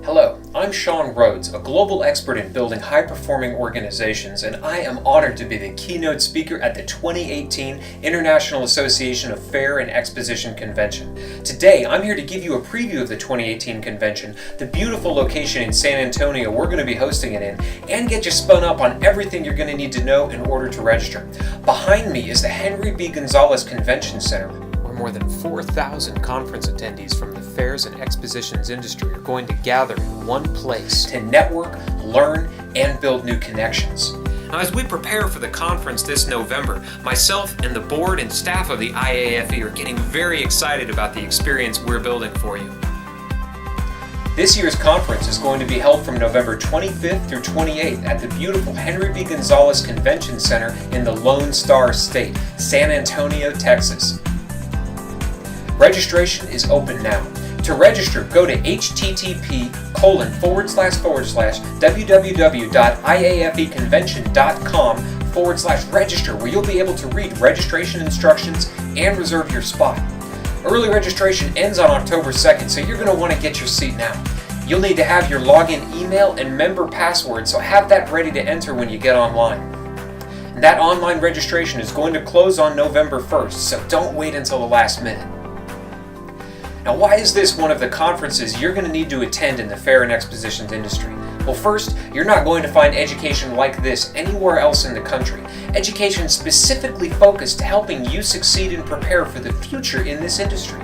Hello, I'm Shawn Rhodes, a global expert in building high-performing organizations, and I am honored to be the keynote speaker at the 2018 International Association of Fair and Exposition Convention. Today, I'm here to give you a preview of the 2018 convention, the beautiful location in San Antonio we're going to be hosting it in, and get you spun up on everything you're going to need to know in order to register. Behind me is the Henry B. Gonzalez Convention Center, where more than 4,000 conference attendees from the fairs and expositions industry are going to gather in one place to network, learn, and build new connections. Now, as we prepare for the conference this November, myself and the board and staff of the IAFE are getting very excited about the experience we're building for you. This year's conference is going to be held from November 25th through 28th at the beautiful Henry B. Gonzalez Convention Center in the Lone Star State, San Antonio, Texas. Registration is open now. To register, go to http://www.iafeconvention.com/register, where you'll be able to read registration instructions and reserve your spot. Early registration ends on October 2nd, so you're going to want to get your seat now. You'll need to have your login email and member password, so have that ready to enter when you get online. And that online registration is going to close on November 1st, so don't wait until the last minute. Now, why is this one of the conferences you're going to need to attend in the fair and expositions industry? Well, first, you're not going to find education like this anywhere else in the country. Education specifically focused to helping you succeed and prepare for the future in this industry.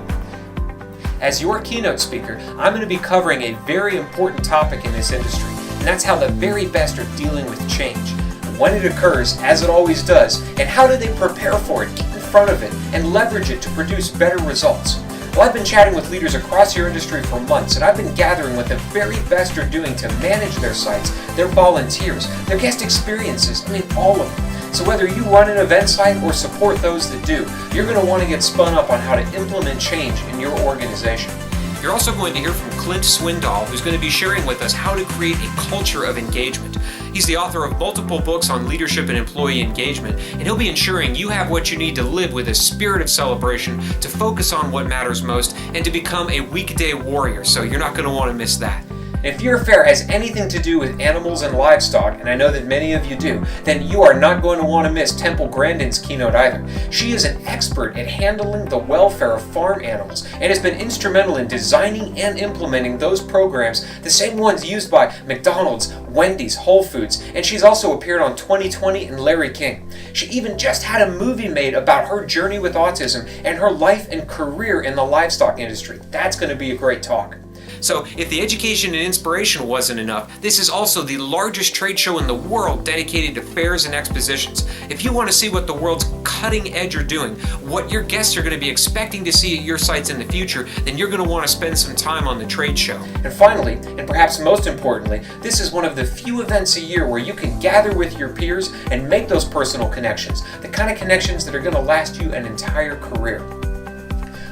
As your keynote speaker, I'm going to be covering a very important topic in this industry, and that's how the very best are dealing with change, when it occurs, as it always does, and how do they prepare for it, get in front of it, and leverage it to produce better results. Well, I've been chatting with leaders across your industry for months, and I've been gathering what the very best are doing to manage their sites, their volunteers, their guest experiences, all of them. So whether you run an event site or support those that do, you're going to want to get spun up on how to implement change in your organization. You're also going to hear from Clint Swindoll, who's going to be sharing with us how to create a culture of engagement. He's the author of multiple books on leadership and employee engagement, and he'll be ensuring you have what you need to live with a spirit of celebration, to focus on what matters most, and to become a weekday warrior, so you're not going to want to miss that. If your fair has anything to do with animals and livestock, and I know that many of you do, then you are not going to want to miss Temple Grandin's keynote either. She is an expert at handling the welfare of farm animals and has been instrumental in designing and implementing those programs, the same ones used by McDonald's, Wendy's, Whole Foods, and she's also appeared on 2020 and Larry King. She even just had a movie made about her journey with autism and her life and career in the livestock industry. That's going to be a great talk. So, if the education and inspiration wasn't enough, this is also the largest trade show in the world dedicated to fairs and expositions. If you want to see what the world's cutting edge are doing, what your guests are going to be expecting to see at your sites in the future, then you're going to want to spend some time on the trade show. And finally, and perhaps most importantly, this is one of the few events a year where you can gather with your peers and make those personal connections, the kind of connections that are going to last you an entire career.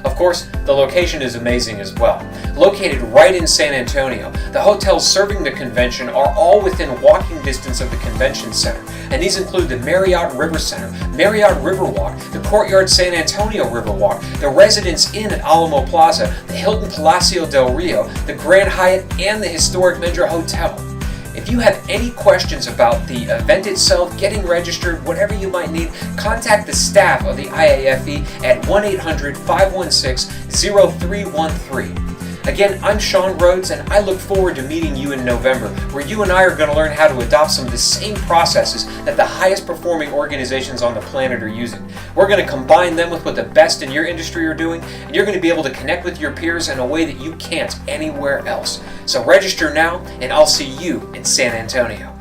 Of course, the location is amazing as well. Located right in San Antonio, the hotels serving the convention are all within walking distance of the convention center, and these include the Marriott River Center, Marriott Riverwalk, the Courtyard San Antonio Riverwalk, the Residence Inn at Alamo Plaza, the Hilton Palacio del Rio, the Grand Hyatt, and the historic Medra Hotel. If you have any questions about the event itself, getting registered, whatever you might need, contact the staff of the IAFE at 1-800-516-0313. Again, I'm Shawn Rhodes, and I look forward to meeting you in November, where you and I are going to learn how to adopt some of the same processes that the highest performing organizations on the planet are using. We're going to combine them with what the best in your industry are doing, and you're going to be able to connect with your peers in a way that you can't anywhere else. So register now, and I'll see you in San Antonio.